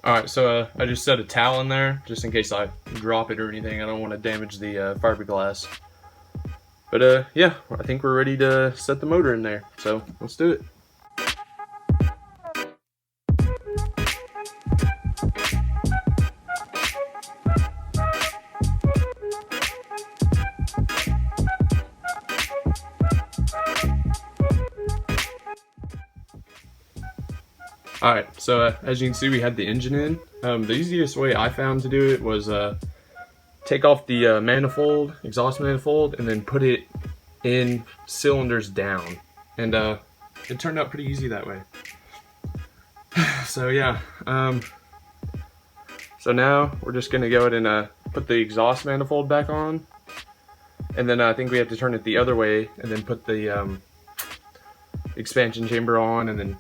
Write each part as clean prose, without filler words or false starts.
Alright, so I just set a towel in there, just in case I drop it or anything. I don't want to damage the fiberglass. But yeah, I think we're ready to set the motor in there. So let's do it. Alright, so as you can see, we had the engine in. The easiest way I found to do it was take off the manifold, exhaust manifold, and then put it in cylinders down. And it turned out pretty easy that way. So yeah, so now we're just gonna go ahead and put the exhaust manifold back on. And then I think we have to turn it the other way and then put the expansion chamber on, and then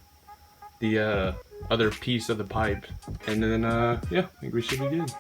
the other piece of the pipe, and then yeah, I think we should be good.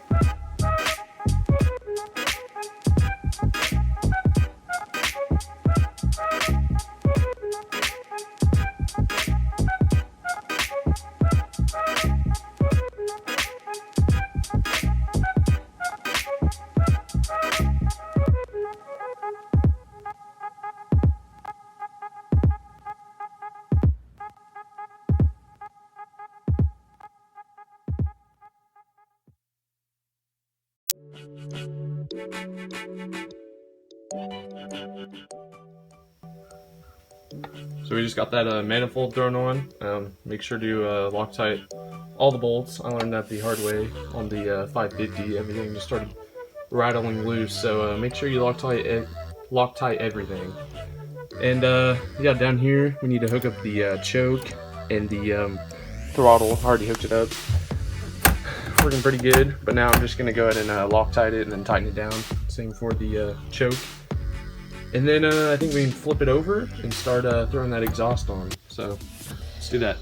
So we just got that manifold thrown on. Make sure to Loctite all the bolts. I learned that the hard way on the 550. Everything just started rattling loose. So make sure you Loctite everything. And yeah, down here we need to hook up the choke and the throttle. Already hooked it up. Working pretty good. But now I'm just gonna go ahead and Loctite it and then tighten it down. Same for the choke. And then I think we can flip it over and start throwing that exhaust on. So let's do that.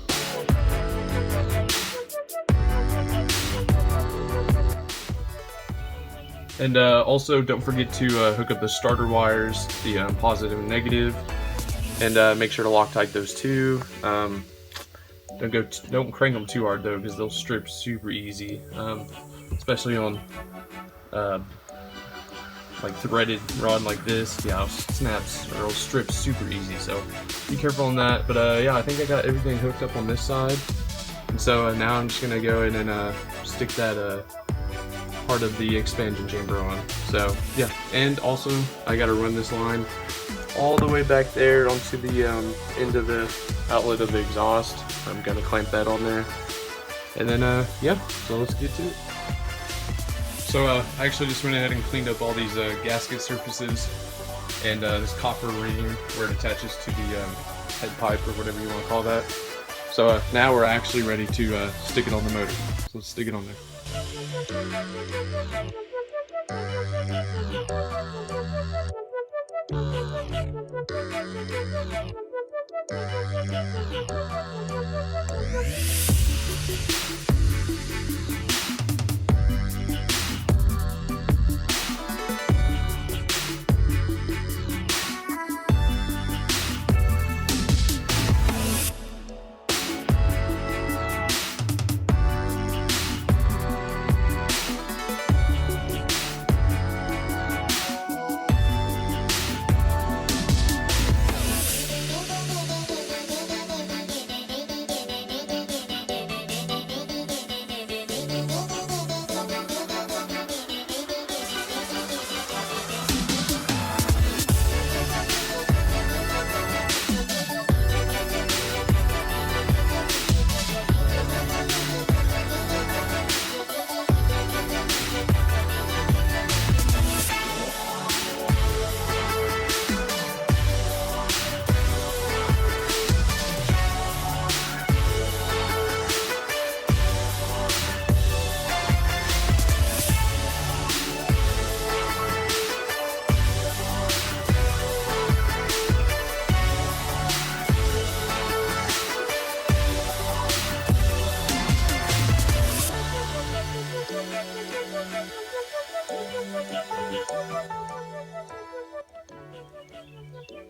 And also don't forget to hook up the starter wires, the positive and negative, and make sure to Loctite those too. Don't crank them too hard though, because they'll strip super easy, especially on like threaded rod like this. Yeah, snaps or it'll strip super easy, so be careful on that. But yeah, I think I got everything hooked up on this side, and so now I'm just gonna go in and stick that part of the expansion chamber on. So yeah, and also I gotta run this line all the way back there onto the end of the outlet of the exhaust. I'm gonna clamp that on there, and then yeah, so let's get to it. So I actually just went ahead and cleaned up all these gasket surfaces and this copper ring where it attaches to the head pipe or whatever you want to call that. So now we're actually ready to stick it on the motor. So let's stick it on there.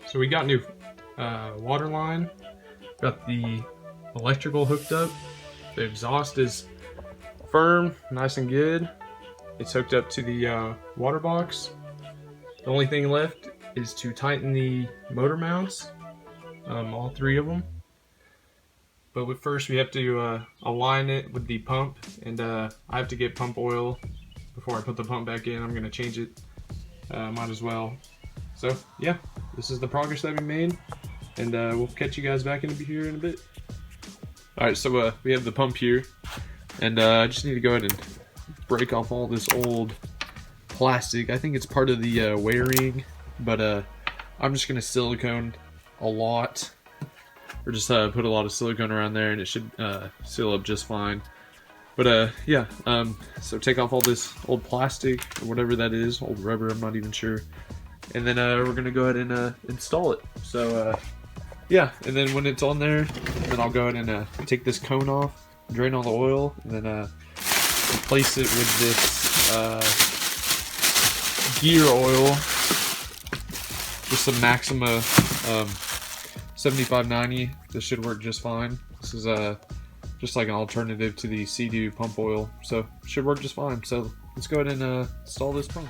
So we got new water line, got the electrical hooked up. The exhaust is firm, nice and good. It's hooked up to the water box. The only thing left is to tighten the motor mounts, all 3 of them. But first we have to align it with the pump, and I have to get pump oil before I put the pump back in. I'm going to change it, might as well. So yeah, this is the progress that we made, and we'll catch you guys back in here in a bit. Alright, so we have the pump here, and I just need to go ahead and break off all this old plastic. I think it's part of the wearing, but I'm just going to silicone a lot, or just put a lot of silicone around there, and it should seal up just fine. But yeah, so take off all this old plastic, or whatever that is, old rubber, I'm not even sure. And then we're going to go ahead and install it. So yeah, and then when it's on there, then I'll go ahead and take this cone off, drain all the oil, and then replace it with this gear oil, just some Maxima 7590. This should work just fine. This is just like an alternative to the Seadoo pump oil, so it should work just fine. So let's go ahead and install this pump.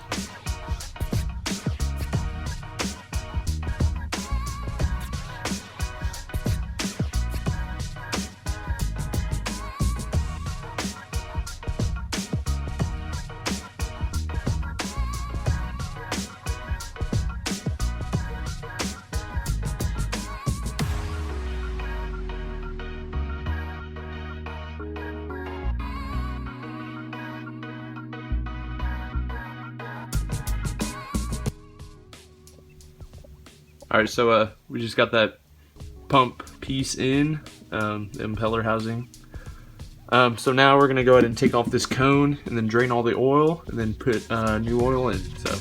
Alright, so we just got that pump piece in, the impeller housing. So now we're going to go ahead and take off this cone and then drain all the oil and then put new oil in. So.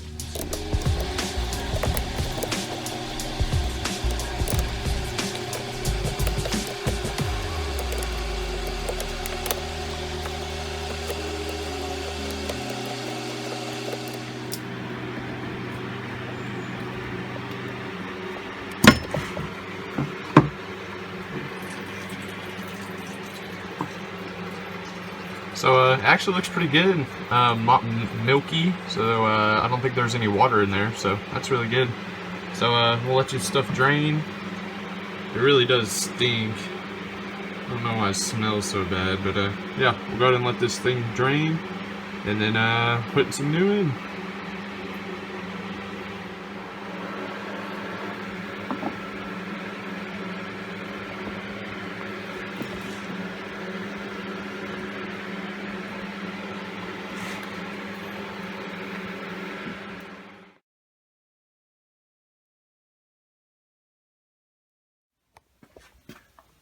So it actually looks pretty good, milky, so I don't think there's any water in there, so that's really good. So we'll let this stuff drain. It really does stink. I don't know why it smells so bad, but yeah, we'll go ahead and let this thing drain, and then put some new in.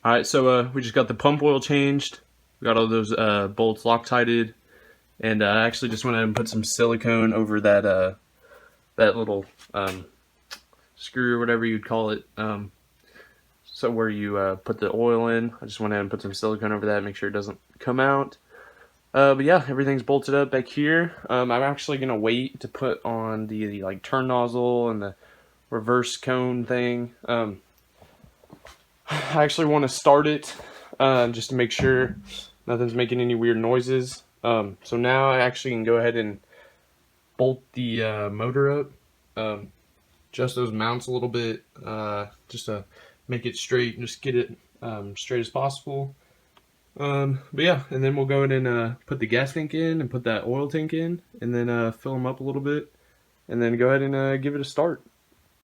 Alright, so we just got the pump oil changed. We got all those bolts Loctited, and I actually just went ahead and put some silicone over that that little screw or whatever you'd call it. So where you put the oil in, I just went ahead and put some silicone over that, make sure it doesn't come out. But yeah, everything's bolted up back here. I'm actually gonna wait to put on the like turn nozzle and the reverse cone thing. I actually want to start it just to make sure nothing's making any weird noises. So now I actually can go ahead and bolt the motor up, adjust those mounts a little bit, just to make it straight and just get it straight as possible. But yeah, and then we'll go ahead and put the gas tank in and put that oil tank in, and then fill them up a little bit, and then go ahead and give it a start.